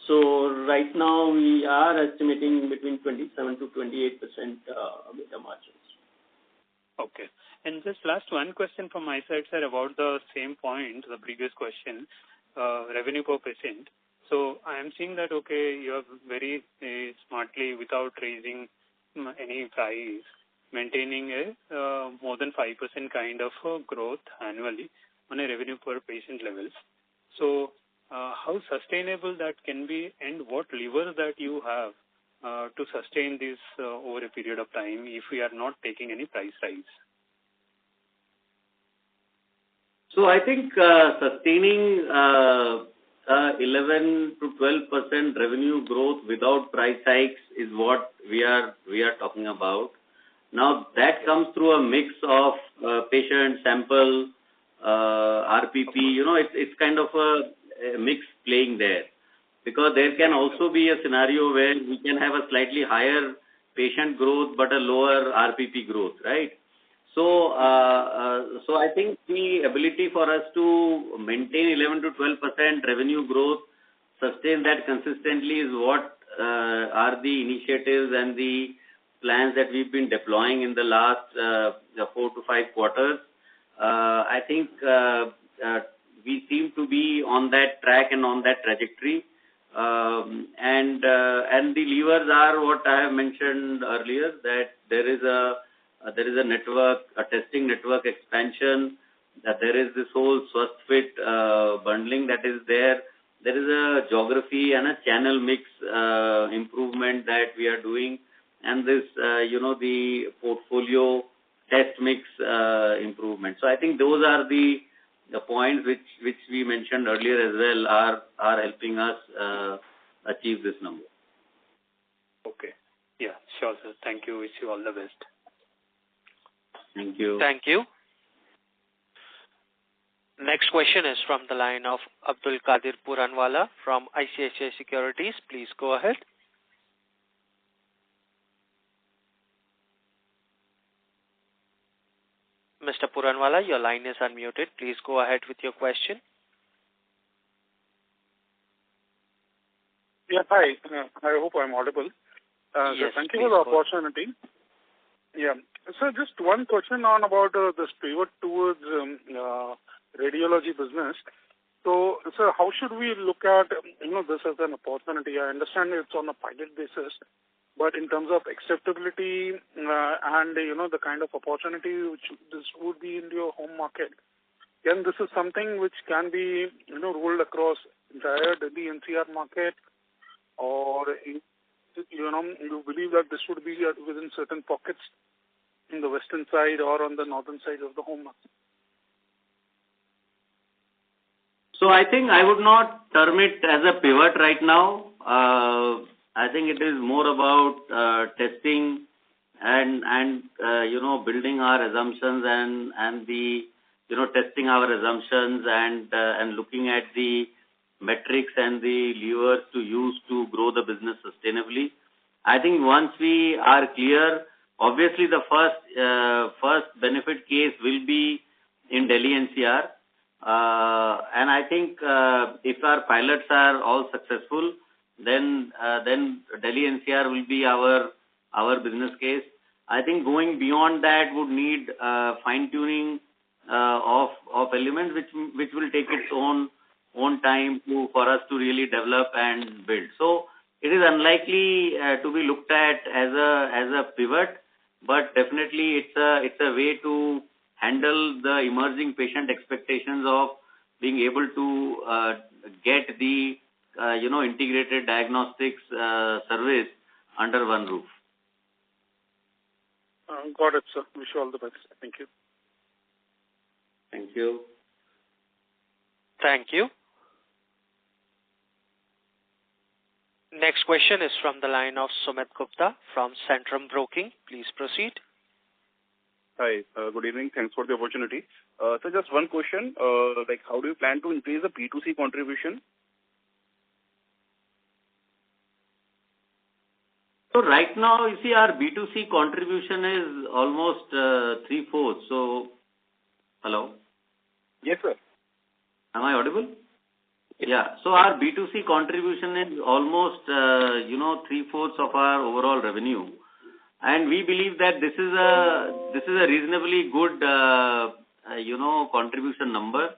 So right now we are estimating between 27 to 28% EBITDA margins. Okay. And just last one question from my side, sir, about the same point, the previous question, revenue per patient. So I am seeing that, okay, you have very smartly, without raising any price, maintaining a more than 5% kind of growth annually on a revenue per patient levels. So how sustainable that can be, and what levers that you have to sustain this over a period of time if we are not taking any price rise? So I think sustaining 11 to 12% revenue growth without price hikes is what we are talking about. Now that comes through a mix of patient, sample, RPP. It's kind of a mix playing there, because there can also be a scenario where we can have a slightly higher patient growth but a lower RPP growth, right? So I think the ability for us to maintain 11 to 12% revenue growth, sustain that consistently, is what are the initiatives and the plans that we've been deploying in the last 4 to 5 quarters. I think we seem to be on that track and on that trajectory. And the levers are what I have mentioned earlier, that there is a network, a testing network expansion, that there is this whole Swasthfit bundling that is there. There is a geography and a channel mix improvement that we are doing, and this, the portfolio test mix improvement. So I think those are the points which we mentioned earlier as well are helping us achieve this number. Okay. Yeah, sure, sir. Thank you. Wish you all the best. Thank you. Thank you. Next question is from the line of Abdul Qadir Puranwala from ICICI Securities. Please go ahead. Mr. Puranwala, your line is unmuted. Please go ahead with your question. Yeah, hi. I hope I'm audible. Yes, thank you for the opportunity. Yeah. So just one question on about this pivot towards radiology business. So, how should we look at this as an opportunity? I understand it's on a pilot basis, but in terms of acceptability and the kind of opportunity which this would be in your home market, then this is something which can be rolled across entire Delhi NCR market, or you believe that this would be within certain pockets in the western side or on the northern side of the home market? So I think I would not term it as a pivot right now. I think it is more about testing and building our assumptions and the testing our assumptions and looking at the metrics and the levers to use to grow the business sustainably. I think once we are clear, obviously the first benefit case will be in Delhi NCR. And I think if our pilots are all successful, then Delhi NCR will be our business case. I think going beyond that would need fine-tuning of elements which will take its own time for us to really develop and build. So it is unlikely to be looked at as a pivot, but definitely it's a way to handle the emerging patient expectations of being able to get the integrated diagnostics service under one roof. Got it, sir. Wish you all the best. Thank you. Thank you. Thank you. Next question is from the line of Sumit Gupta from Centrum Broking. Please proceed. Hi, good evening. Thanks for the opportunity. So just one question, how do you plan to increase the B2C contribution? So right now, you see, our B2C contribution is almost 3/4. So, hello? Yes, sir. Am I audible? Yeah. So our B2C contribution is almost 3/4 of our overall revenue, and we believe that this is a reasonably good contribution number.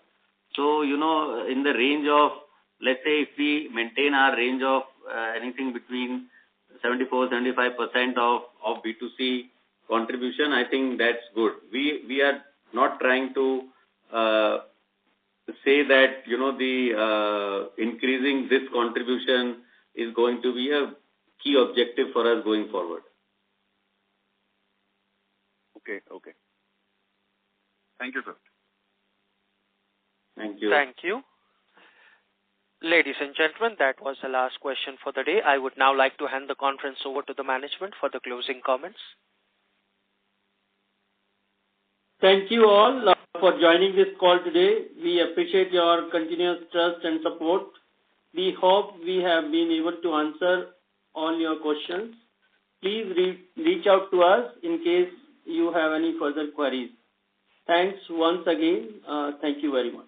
So in the range of, let's say, if we maintain our range of anything between 74-75% of B2C contribution, I think that's good. We are not trying to say that the increasing this contribution is going to be a key objective for us going forward. Okay. Thank you, sir. Thank you. Thank you. Ladies and gentlemen, that was the last question for the day. I would now like to hand the conference over to the management for the closing comments. Thank you all for joining this call today. We appreciate your continuous trust and support. We hope we have been able to answer all your questions. Please reach out to us in case you have any further queries. Thanks once again. Thank you very much.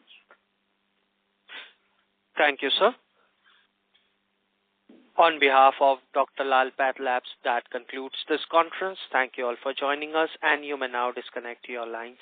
Thank you, sir. On behalf of Dr. Lal Pathlabs, that concludes this conference. Thank you all for joining us, and you may now disconnect your lines.